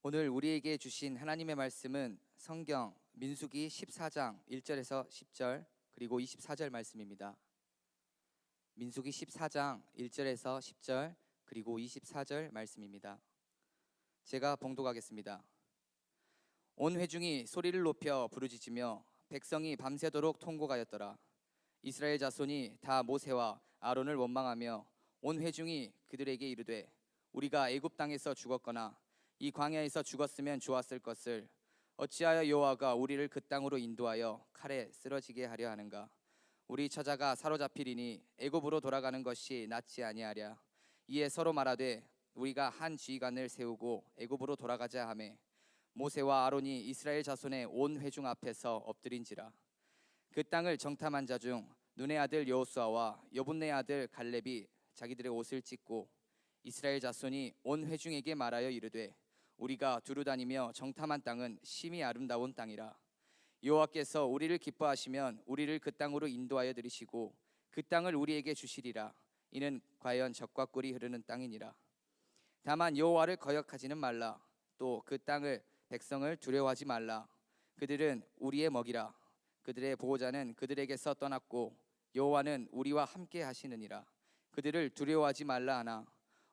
오늘 우리에게 주신 하나님의 말씀은 성경 민수기 14장 1절에서 10절 그리고 24절 말씀입니다. 민수기 14장 1절에서 10절 그리고 24절 말씀입니다. 제가 봉독하겠습니다. 온 회중이 소리를 높여 부르짖으며 백성이 밤새도록 통곡하였더라. 이스라엘 자손이 다 모세와 아론을 원망하며 온 회중이 그들에게 이르되 우리가 애굽 땅에서 죽었거나 이 광야에서 죽었으면 좋았을 것을 어찌하여 여호와가 우리를 그 땅으로 인도하여 칼에 쓰러지게 하려 하는가? 우리 처자가 사로잡히리니 애굽으로 돌아가는 것이 낫지 아니하랴. 이에 서로 말하되 우리가 한 지휘관을 세우고 애굽으로 돌아가자 하매 모세와 아론이 이스라엘 자손의 온 회중 앞에서 엎드린지라. 그 땅을 정탐한 자 중 눈의 아들 여호수아와 여분네 아들 갈렙이 자기들의 옷을 찢고 이스라엘 자손이 온 회중에게 말하여 이르되 우리가 두루 다니며 정탐한 땅은 심히 아름다운 땅이라. 여호와께서 우리를 기뻐하시면 우리를 그 땅으로 인도하여 들이시고 그 땅을 우리에게 주시리라. 이는 과연 젖과 꿀이 흐르는 땅이니라. 다만 여호와를 거역하지는 말라. 또 그 땅을 백성을 두려워하지 말라. 그들은 우리의 먹이라. 그들의 보호자는 그들에게서 떠났고 여호와는 우리와 함께 하시느니라. 그들을 두려워하지 말라 하나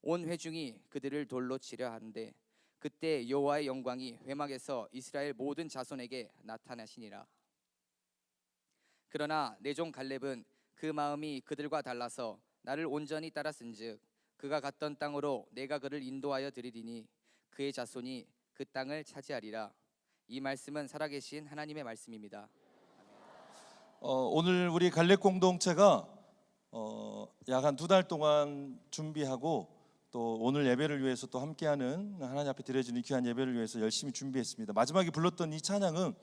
온 회중이 그들을 돌로 치려 하는데 그때 여호와의 영광이 회막에서 이스라엘 모든 자손에게 나타나시니라. 그러나 내 종 갈렙은 그 마음이 그들과 달라서 나를 온전히 따랐은즉 그가 갔던 땅으로 내가 그를 인도하여 드리리니 그의 자손이 그 땅을 차지하리라. 이 말씀은 살아계신 하나님의 말씀입니다. 오늘 우리 갈렙 공동체가 약 한 2달 동안 준비하고 또 오늘 예배를 위해서 또 함께하는 하나님 앞에 드려지는 귀한 예배를 위해서 열심히 준비했습니다. 마지막에 불렀던 이 찬양은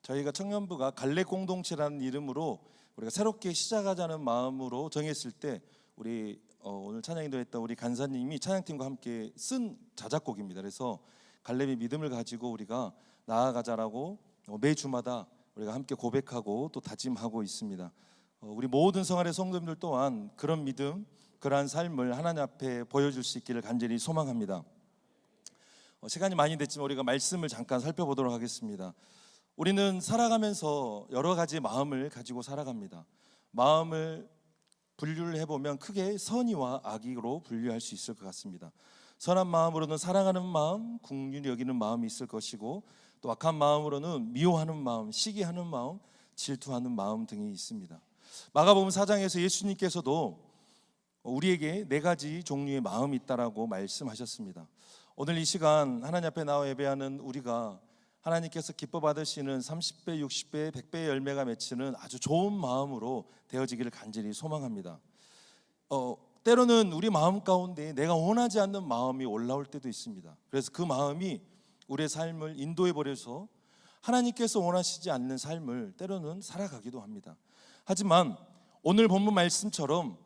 저희가 청년부가 갈렙 공동체라는 이름으로 우리가 새롭게 시작하자는 마음으로 정했을 때 우리 오늘 찬양 인도했던 우리 간사님이 찬양팀과 함께 쓴 자작곡입니다. 그래서 갈렙의 믿음을 가지고 우리가 나아가자라고 매주마다 우리가 함께 고백하고 또 다짐하고 있습니다. 우리 모든 성안의 성도님들 또한 그런 믿음, 그러한 삶을 하나님 앞에 보여줄 수 있기를 간절히 소망합니다. 시간이 많이 됐지만 우리가 말씀을 잠깐 살펴보도록 하겠습니다. 우리는 살아가면서 여러 가지 마음을 가지고 살아갑니다. 마음을 분류를 해보면 크게 선의와 악의로 분류할 수 있을 것 같습니다. 선한 마음으로는 사랑하는 마음, 긍휼히 여기는 마음이 있을 것이고 또 악한 마음으로는 미워하는 마음, 시기하는 마음, 질투하는 마음 등이 있습니다. 마가복음 4장에서 예수님께서도 우리에게 4가지 종류의 마음이 있다라고 말씀하셨습니다. 오늘 이 시간 하나님 앞에 나와 예배하는 우리가 하나님께서 기뻐 받으시는 30배, 60배, 100배의 열매가 맺히는 아주 좋은 마음으로 되어지기를 간절히 소망합니다. 때로는 우리 마음 가운데 내가 원하지 않는 마음이 올라올 때도 있습니다. 그래서 그 마음이 우리의 삶을 인도해 버려서 하나님께서 원하시지 않는 삶을 때로는 살아가기도 합니다. 하지만 오늘 본문 말씀처럼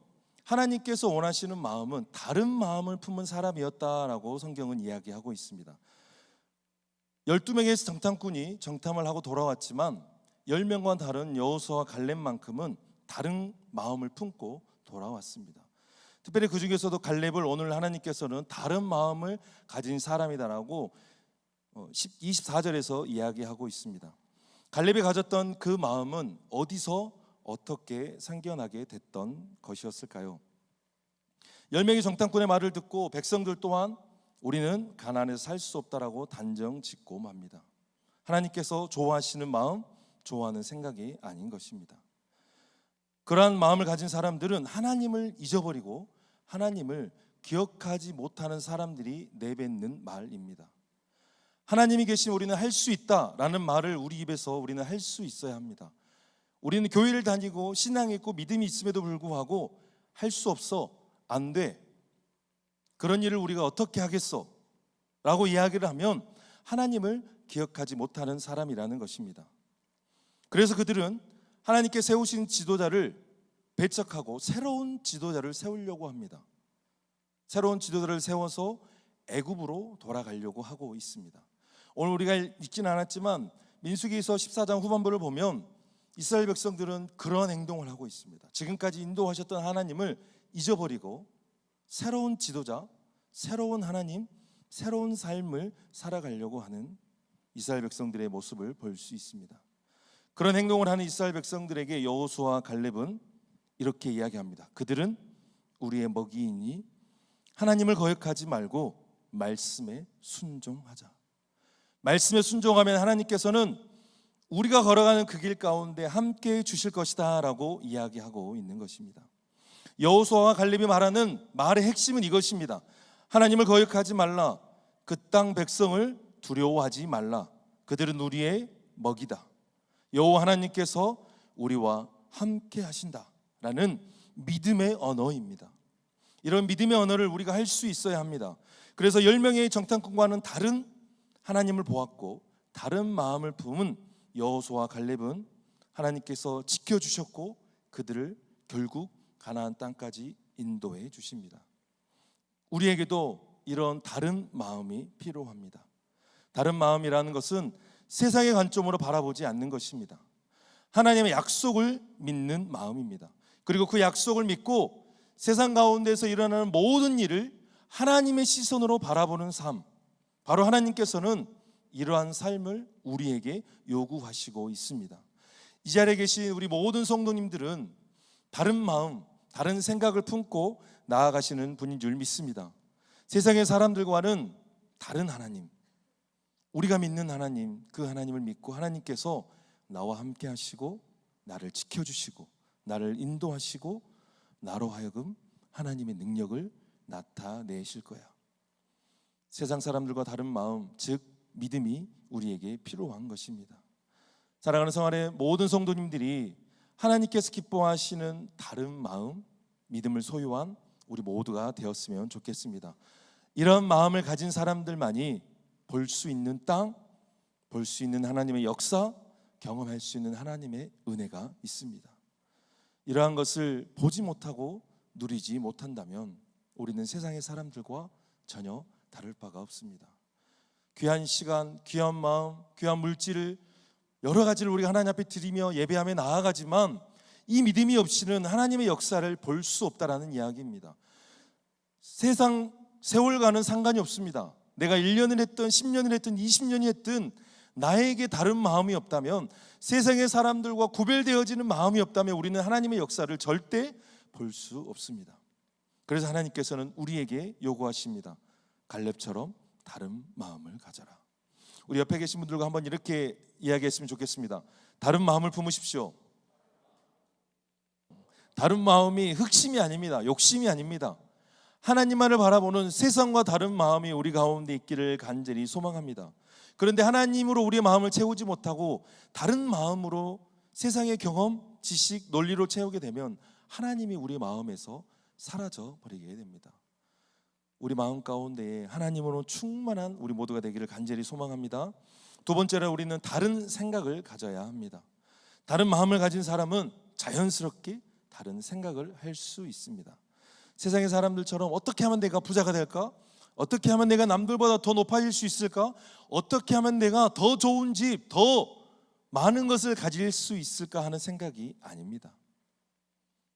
하나님께서 원하시는 마음은 다른 마음을 품은 사람이었다라고 성경은 이야기하고 있습니다. 12명의 정탐꾼이 정탐을 하고 돌아왔지만 10명과 다른 여호수아와 갈렙만큼은 다른 마음을 품고 돌아왔습니다. 특별히 그 중에서도 갈렙을 오늘 하나님께서는 다른 마음을 가진 사람이다라고 24절에서 이야기하고 있습니다. 갈렙이 가졌던 그 마음은 어디서 어떻게 생겨나게 됐던 것이었을까요? 10명의 정탐꾼의 말을 듣고 백성들 또한 우리는 가나안에서 살 수 없다라고 단정 짓고 맙니다. 하나님께서 좋아하시는 마음, 좋아하는 생각이 아닌 것입니다. 그러한 마음을 가진 사람들은 하나님을 잊어버리고 하나님을 기억하지 못하는 사람들이 내뱉는 말입니다. 하나님이 계신 우리는 할 수 있다라는 말을 우리 입에서 우리는 할 수 있어야 합니다. 우리는 교회를 다니고 신앙이 있고 믿음이 있음에도 불구하고 할 수 없어, 안 돼, 그런 일을 우리가 어떻게 하겠어? 라고 이야기를 하면 하나님을 기억하지 못하는 사람이라는 것입니다. 그래서 그들은 하나님께 세우신 지도자를 배척하고 새로운 지도자를 세우려고 합니다. 새로운 지도자를 세워서 애굽으로 돌아가려고 하고 있습니다. 오늘 우리가 읽지는 않았지만 민수기서 14장 후반부를 보면 이스라엘 백성들은 그런 행동을 하고 있습니다. 지금까지 인도하셨던 하나님을 잊어버리고 새로운 지도자, 새로운 하나님, 새로운 삶을 살아가려고 하는 이스라엘 백성들의 모습을 볼 수 있습니다. 그런 행동을 하는 이스라엘 백성들에게 여호수아와 갈렙은 이렇게 이야기합니다. 그들은 우리의 먹이이니 하나님을 거역하지 말고 말씀에 순종하자. 말씀에 순종하면 하나님께서는 우리가 걸어가는 그 길 가운데 함께해 주실 것이다 라고 이야기하고 있는 것입니다. 여호수아와 갈렙이 말하는 말의 핵심은 이것입니다. 하나님을 거역하지 말라. 그 땅 백성을 두려워하지 말라. 그들은 우리의 먹이다. 여호와 하나님께서 우리와 함께 하신다 라는 믿음의 언어입니다. 이런 믿음의 언어를 우리가 할 수 있어야 합니다. 그래서 10명의 정탐꾼과는 다른 하나님을 보았고 다른 마음을 품은 여호수아와 갈렙은 하나님께서 지켜주셨고 그들을 결국 가나안 땅까지 인도해 주십니다. 우리에게도 이런 다른 마음이 필요합니다. 다른 마음이라는 것은 세상의 관점으로 바라보지 않는 것입니다. 하나님의 약속을 믿는 마음입니다. 그리고 그 약속을 믿고 세상 가운데서 일어나는 모든 일을 하나님의 시선으로 바라보는 삶, 바로 하나님께서는 이러한 삶을 우리에게 요구하시고 있습니다. 이 자리에 계신 우리 모든 성도님들은 다른 마음, 다른 생각을 품고 나아가시는 분인 줄 믿습니다. 세상의 사람들과는 다른 하나님, 우리가 믿는 하나님, 그 하나님을 믿고 하나님께서 나와 함께 하시고 나를 지켜주시고 나를 인도하시고 나로 하여금 하나님의 능력을 나타내실 거야. 세상 사람들과 다른 마음, 즉 믿음이 우리에게 필요한 것입니다. 사랑하는 성안의 모든 성도님들이 하나님께서 기뻐하시는 다른 마음, 믿음을 소유한 우리 모두가 되었으면 좋겠습니다. 이런 마음을 가진 사람들만이 볼 수 있는 땅, 볼 수 있는 하나님의 역사, 경험할 수 있는 하나님의 은혜가 있습니다. 이러한 것을 보지 못하고 누리지 못한다면 우리는 세상의 사람들과 전혀 다를 바가 없습니다. 귀한 시간, 귀한 마음, 귀한 물질을 여러 가지를 우리가 하나님 앞에 드리며 예배하며 나아가지만 이 믿음이 없이는 하나님의 역사를 볼 수 없다라는 이야기입니다. 세상 세월과는 상관이 없습니다. 내가 1년을 했든 10년을 했든 20년이 했든 나에게 다른 마음이 없다면, 세상의 사람들과 구별되어지는 마음이 없다면 우리는 하나님의 역사를 절대 볼 수 없습니다. 그래서 하나님께서는 우리에게 요구하십니다. 갈렙처럼 다른 마음을 가져라. 우리 옆에 계신 분들과 한번 이렇게 이야기했으면 좋겠습니다. 다른 마음을 품으십시오. 다른 마음이 흑심이 아닙니다. 욕심이 아닙니다. 하나님만을 바라보는 세상과 다른 마음이 우리 가운데 있기를 간절히 소망합니다. 그런데 하나님으로 우리의 마음을 채우지 못하고 다른 마음으로 세상의 경험, 지식, 논리로 채우게 되면 하나님이 우리 마음에서 사라져 버리게 됩니다. 우리 마음 가운데에 하나님으로 충만한 우리 모두가 되기를 간절히 소망합니다. 두 번째로 우리는 다른 생각을 가져야 합니다. 다른 마음을 가진 사람은 자연스럽게 다른 생각을 할 수 있습니다. 세상의 사람들처럼 어떻게 하면 내가 부자가 될까? 어떻게 하면 내가 남들보다 더 높아질 수 있을까? 어떻게 하면 내가 더 좋은 집, 더 많은 것을 가질 수 있을까 하는 생각이 아닙니다.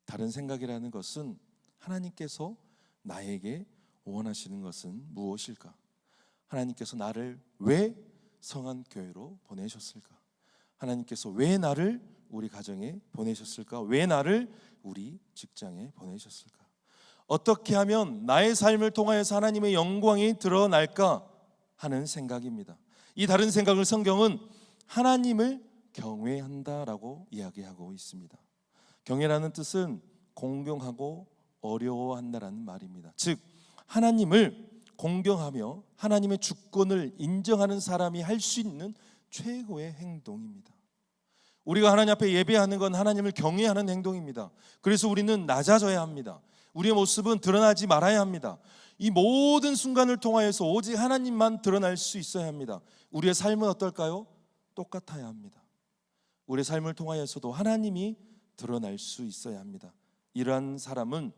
다른 생각이라는 것은 하나님께서 나에게 원하시는 것은 무엇일까? 하나님께서 나를 왜 성안교회로 보내셨을까? 하나님께서 왜 나를 우리 가정에 보내셨을까? 왜 나를 우리 직장에 보내셨을까? 어떻게 하면 나의 삶을 통하여서 하나님의 영광이 드러날까 하는 생각입니다. 이 다른 생각을 성경은 하나님을 경외한다라고 이야기하고 있습니다. 경외라는 뜻은 공경하고 어려워한다라는 말입니다. 즉 하나님을 공경하며 하나님의 주권을 인정하는 사람이 할 수 있는 최고의 행동입니다. 우리가 하나님 앞에 예배하는 건 하나님을 경외하는 행동입니다. 그래서 우리는 낮아져야 합니다. 우리의 모습은 드러나지 말아야 합니다. 이 모든 순간을 통하여서 오직 하나님만 드러날 수 있어야 합니다. 우리의 삶은 어떨까요? 똑같아야 합니다. 우리의 삶을 통하여서도 하나님이 드러날 수 있어야 합니다. 이러한 사람은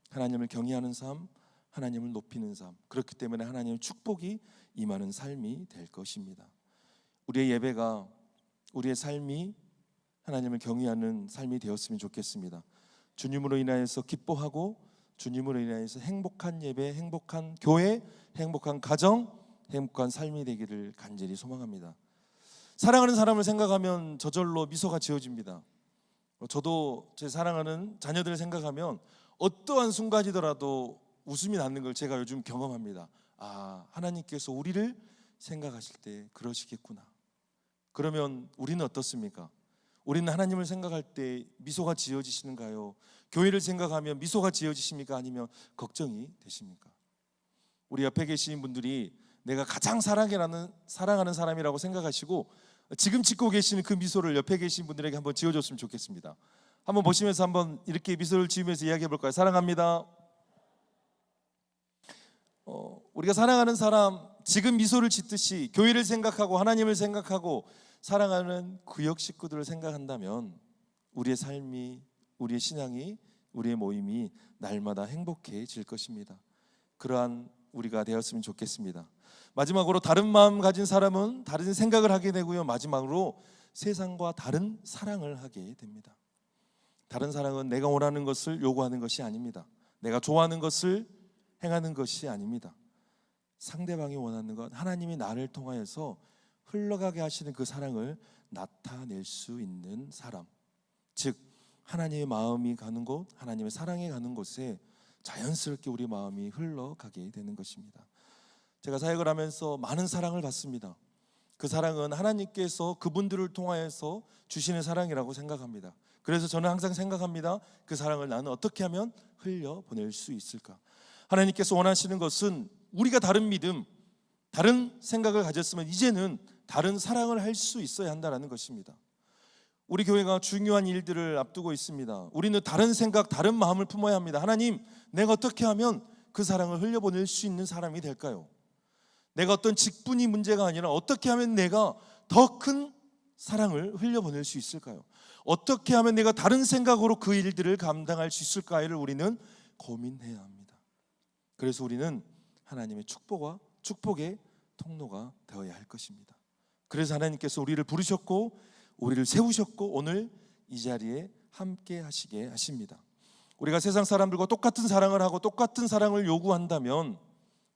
하나님을 경외하는 삶, 하나님을 높이는 삶, 그렇기 때문에 하나님의 축복이 임하는 삶이 될 것입니다. 우리의 예배가, 우리의 삶이 하나님을 경외하는 삶이 되었으면 좋겠습니다. 주님으로 인하여서 기뻐하고 주님으로 인해서 행복한 예배, 행복한 교회, 행복한 가정, 행복한 삶이 되기를 간절히 소망합니다. 사랑하는 사람을 생각하면 저절로 미소가 지어집니다. 저도 제 사랑하는 자녀들을 생각하면 어떠한 순간이더라도 웃음이 나는 걸 제가 요즘 경험합니다. 아, 하나님께서 우리를 생각하실 때 그러시겠구나. 그러면 우리는 어떻습니까? 우리는 하나님을 생각할 때 미소가 지어지시는가요? 교회를 생각하면 미소가 지어지십니까? 아니면 걱정이 되십니까? 우리 옆에 계신 분들이 내가 가장 사랑하는 사람이라고 생각하시고 지금 짓고 계시는 그 미소를 옆에 계신 분들에게 한번 지어줬으면 좋겠습니다. 한번 보시면서 한번 이렇게 미소를 지으면서 이야기해 볼까요? 사랑합니다. 우리가 사랑하는 사람, 지금 미소를 짓듯이 교회를 생각하고 하나님을 생각하고 사랑하는 구역 식구들을 생각한다면 우리의 삶이, 우리의 신앙이, 우리의 모임이 날마다 행복해질 것입니다. 그러한 우리가 되었으면 좋겠습니다. 마지막으로 다른 마음 가진 사람은 다른 생각을 하게 되고요. 마지막으로 세상과 다른 사랑을 하게 됩니다. 다른 사랑은 내가 원하는 것을 요구하는 것이 아닙니다. 내가 좋아하는 것을 행하는 것이 아닙니다. 상대방이 원하는 것, 하나님이 나를 통하여서 흘러가게 하시는 그 사랑을 나타낼 수 있는 사람, 즉 하나님의 마음이 가는 곳, 하나님의 사랑이 가는 곳에 자연스럽게 우리 마음이 흘러가게 되는 것입니다. 제가 사역을 하면서 많은 사랑을 받습니다. 그 사랑은 하나님께서 그분들을 통하여서 주시는 사랑이라고 생각합니다. 그래서 저는 항상 생각합니다. 그 사랑을 나는 어떻게 하면 흘려보낼 수 있을까? 하나님께서 원하시는 것은 우리가 다른 믿음, 다른 생각을 가졌으면 이제는 다른 사랑을 할 수 있어야 한다는 것입니다. 우리 교회가 중요한 일들을 앞두고 있습니다. 우리는 다른 생각, 다른 마음을 품어야 합니다. 하나님, 내가 어떻게 하면 그 사랑을 흘려보낼 수 있는 사람이 될까요? 내가 어떤 직분이 문제가 아니라 어떻게 하면 내가 더 큰 사랑을 흘려보낼 수 있을까요? 어떻게 하면 내가 다른 생각으로 그 일들을 감당할 수 있을까를 우리는 고민해야 합니다. 그래서 우리는 하나님의 축복의 통로가 되어야 할 것입니다. 그래서 하나님께서 우리를 부르셨고 우리를 세우셨고 오늘 이 자리에 함께 하시게 하십니다. 우리가 세상 사람들과 똑같은 사랑을 하고 똑같은 사랑을 요구한다면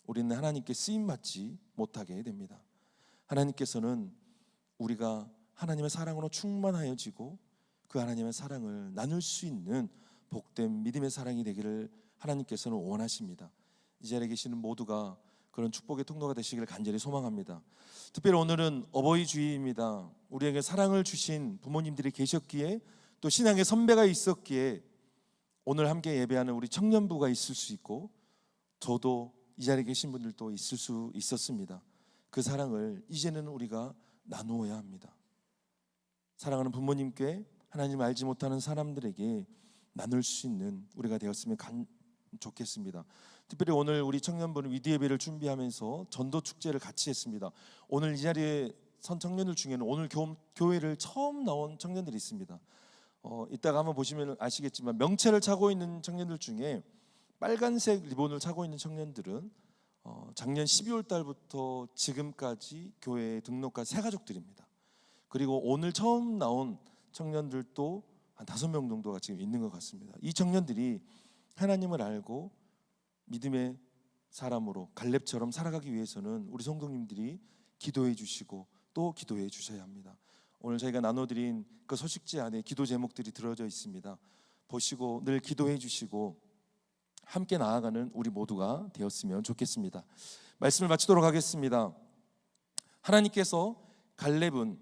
우리는 하나님께 쓰임받지 못하게 됩니다. 하나님께서는 우리가 하나님의 사랑으로 충만하여지고 그 하나님의 사랑을 나눌 수 있는 복된 믿음의 사랑이 되기를 하나님께서는 원하십니다. 이 자리에 계시는 모두가 그런 축복의 통로가 되시기를 간절히 소망합니다. 특별히 오늘은 어버이 주일입니다. 우리에게 사랑을 주신 부모님들이 계셨기에 또 신앙의 선배가 있었기에 오늘 함께 예배하는 우리 청년부가 있을 수 있고 저도 이 자리에 계신 분들도 있을 수 있었습니다. 그 사랑을 이제는 우리가 나누어야 합니다. 사랑하는 부모님께 하나님을 알지 못하는 사람들에게 나눌 수 있는 우리가 되었으면 좋겠습니다. 특별히 오늘 우리 청년부는 위드 예배를 준비하면서 전도 축제를 같이 했습니다. 오늘 이 자리에 선 청년들 중에는 오늘 교회를 처음 나온 청년들이 있습니다. 이따가 한번 보시면 아시겠지만 명체를 차고 있는 청년들 중에 빨간색 리본을 차고 있는 청년들은 작년 12월 달부터 지금까지 교회에 등록한 새 가족들입니다. 그리고 오늘 처음 나온 청년들도 한 5명 정도가 지금 있는 것 같습니다. 이 청년들이 하나님을 알고 믿음의 사람으로 갈렙처럼 살아가기 위해서는 우리 성도님들이 기도해 주시고 또 기도해 주셔야 합니다. 오늘 저희가 나눠드린 그 소식지 안에 기도 제목들이 들어져 있습니다. 보시고 늘 기도해 주시고 함께 나아가는 우리 모두가 되었으면 좋겠습니다. 말씀을 마치도록 하겠습니다. 하나님께서 갈렙은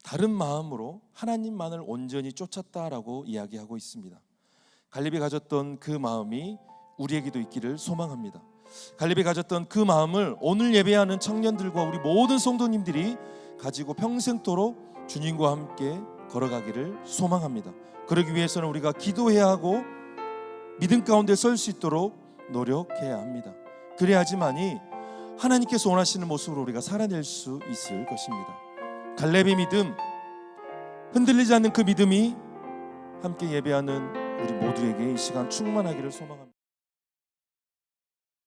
다른 마음으로 하나님만을 온전히 쫓았다라고 이야기하고 있습니다. 갈렙이 가졌던 그 마음이 우리에게도 있기를 소망합니다. 갈렙이 가졌던 그 마음을 오늘 예배하는 청년들과 우리 모든 성도님들이 가지고 평생토록 주님과 함께 걸어가기를 소망합니다. 그러기 위해서는 우리가 기도해야 하고 믿음 가운데 설 수 있도록 노력해야 합니다. 그래야지만이 하나님께서 원하시는 모습으로 우리가 살아낼 수 있을 것입니다. 갈렙의 믿음, 흔들리지 않는 그 믿음이 함께 예배하는 우리 모두에게 이 시간 충만하기를 소망합니다.